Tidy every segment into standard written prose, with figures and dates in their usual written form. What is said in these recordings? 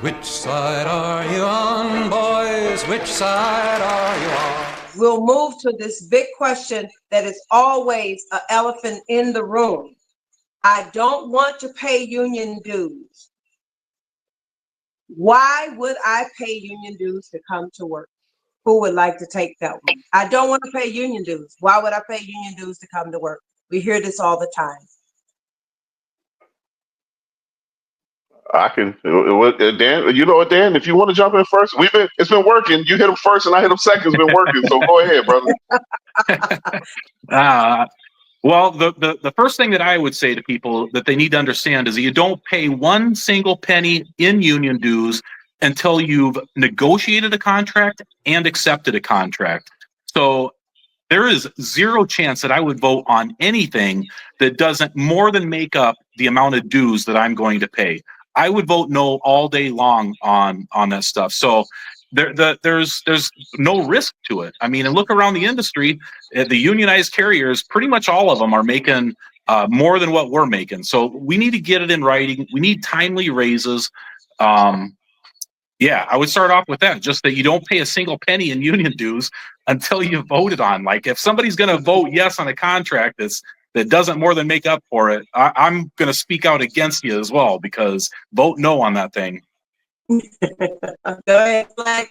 Which side are you on, boys? Which side are you on? We'll move to this big question that is always an elephant in the room. I don't want to pay union dues. Why would I pay union dues to come to work? Who would like to take that one? I don't want to pay union dues. Why would I pay union dues to come to work? We hear this all the time. I can, Dan. You know what, Dan? If you want to jump in first, it's been working. You hit them first, and I hit them second. It's been working. So go ahead, brother. Uh, well, the first thing that I would say to people that they need to understand is that you don't pay one single penny in union dues until you've negotiated a contract and accepted a contract. So there is zero chance that I would vote on anything that doesn't more than make up the amount of dues that I'm going to pay. I would vote no all day long on that stuff. So there's no risk to it. I mean, and look around the industry, the unionized carriers, pretty much all of them are making more than what we're making. So we need to get it in writing. We need timely raises. Yeah, I would start off with that. Just that you don't pay a single penny in union dues until you voted on. Like, if somebody's going to vote yes on a contract that doesn't more than make up for it, I'm going to speak out against you as well, because vote no on that thing. Go ahead, Flex.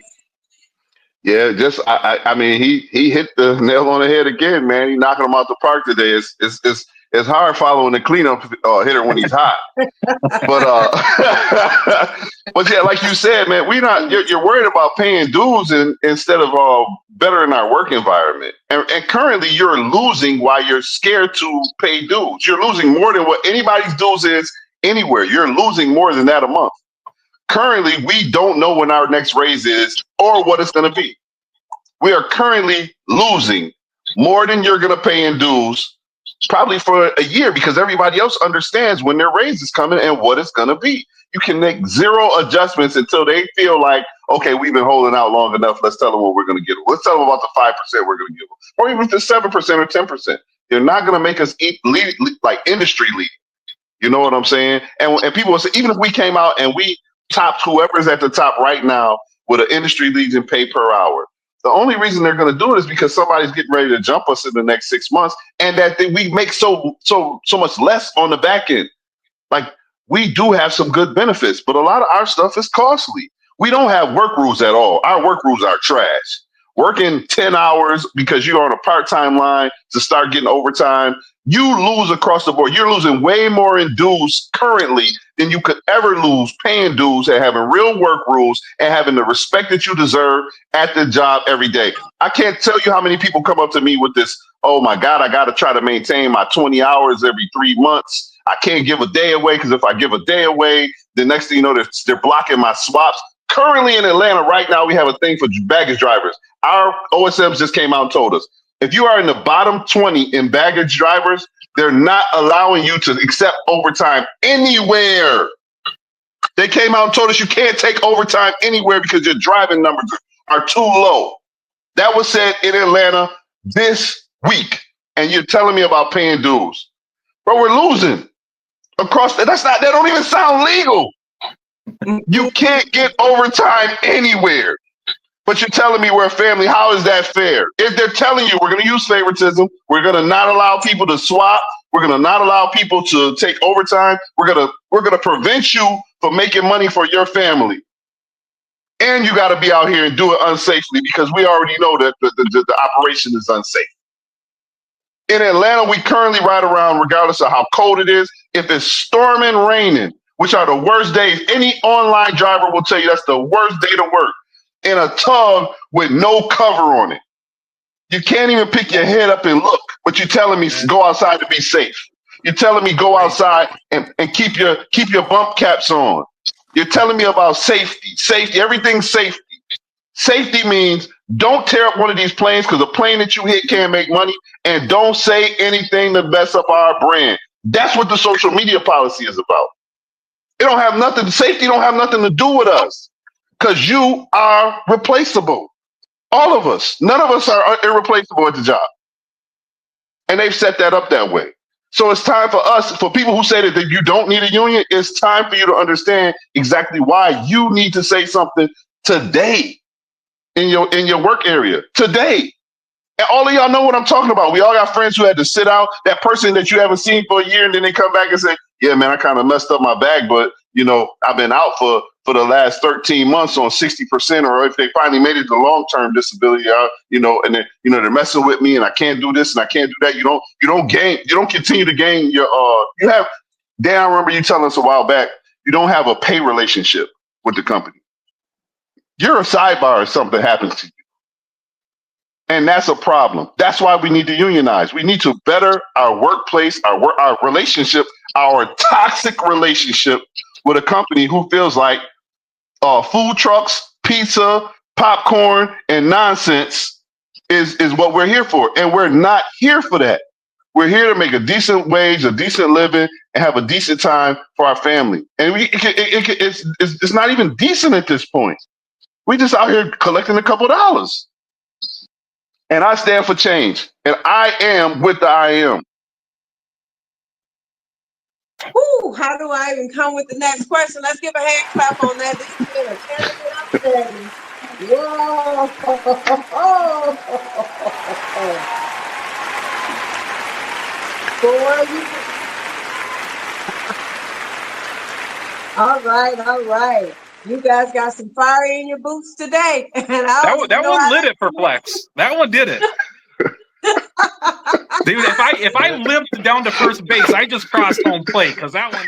Yeah, I mean, he hit the nail on the head again, man. He knocking him out the park today. It's hard following the cleanup hitter when he's hot. But but yeah, like you said, man, you're worried about paying dues instead of bettering our work environment. And currently you're losing while you're scared to pay dues. You're losing more than what anybody's dues is anywhere. You're losing more than that a month. Currently, we don't know when our next raise is or what it's going to be. We are currently losing more than you're going to pay in dues, probably for a year, because everybody else understands when their raise is coming and what it's going to be. You can make zero adjustments until they feel like, okay, we've been holding out long enough. Let's tell them what we're going to give them. Let's tell them about the 5% we're going to give them, or even the 7% or 10%. They're not going to make us lead like industry leading. You know what I'm saying? And people will say, even if we came out and we topped whoever's at the top right now with an industry leading pay per hour, the only reason they're going to do it is because somebody's getting ready to jump us in the next 6 months, and that we make so much less on the back end. Like, we do have some good benefits, but a lot of our stuff is costly. We don't have work rules at all. Our work rules are trash. Working 10 hours because you're on a part-time line to start getting overtime, you lose across the board. You're losing way more in dues currently than you could ever lose paying dues and having real work rules and having the respect that you deserve at the job every day. I can't tell you how many people come up to me with this, oh my God, I got to try to maintain my 20 hours every 3 months. I can't give a day away because if I give a day away, the next thing you know, they're blocking my swaps. Currently in Atlanta right now, we have a thing for baggage drivers. Our OSMs just came out and told us, if you are in the bottom 20 in baggage drivers, they're not allowing you to accept overtime anywhere. They came out and told us you can't take overtime anywhere because your driving numbers are too low. That was said in Atlanta this week. And you're telling me about paying dues. Bro, we're losing across that don't even sound legal. You can't get overtime anywhere. But you're telling me we're a family. How is that fair? If they're telling you we're going to use favoritism, we're going to not allow people to swap, we're going to not allow people to take overtime, we're going to prevent you from making money for your family. And you got to be out here and do it unsafely because we already know that the operation is unsafe. In Atlanta, we currently ride around, regardless of how cold it is, if it's storming, raining, which are the worst days. Any online driver will tell you that's the worst day to work. In a tug with no cover on it. You can't even pick your head up and look, but you're telling me go outside to be safe. You're telling me go outside and keep your bump caps on. You're telling me about safety. Safety, everything's safety. Safety means don't tear up one of these planes because a plane that you hit can't make money, and don't say anything to mess up our brand. That's what the social media policy is about. Safety don't have nothing to do with us. Because you are replaceable. All of us. None of us are irreplaceable at the job. And they've set that up that way. So it's time for us, for people who say that you don't need a union, it's time for you to understand exactly why you need to say something today in your work area. Today. And all of y'all know what I'm talking about. We all got friends who had to sit out. That person that you haven't seen for a year, and then they come back and say, yeah, man, I kind of messed up my bag, but, I've been out for the last 13 months on 60%, or if they finally made it to long-term disability, and then, they're messing with me and I can't do this and I can't do that. You don't continue to gain Dan, I remember you telling us a while back, you don't have a pay relationship with the company. You're a sidebar if something happens to you. And that's a problem. That's why we need to unionize. We need to better our workplace, our relationship, our toxic relationship with a company who feels like food trucks, pizza, popcorn, and nonsense is what we're here for. And we're not here for that. We're here to make a decent wage, a decent living, and have a decent time for our family. And it's not even decent at this point. We just out here collecting a couple dollars. And I stand for change. And I am with the I am. Ooh, how do I even come with the next question? Let's give a hand clap on that. This has been a candidate upsetting. Whoa. All right. You guys got some fire in your boots today. And that one lit it for Flex. That one did it. Dude, if I limped down to first base, I just crossed home plate because that one.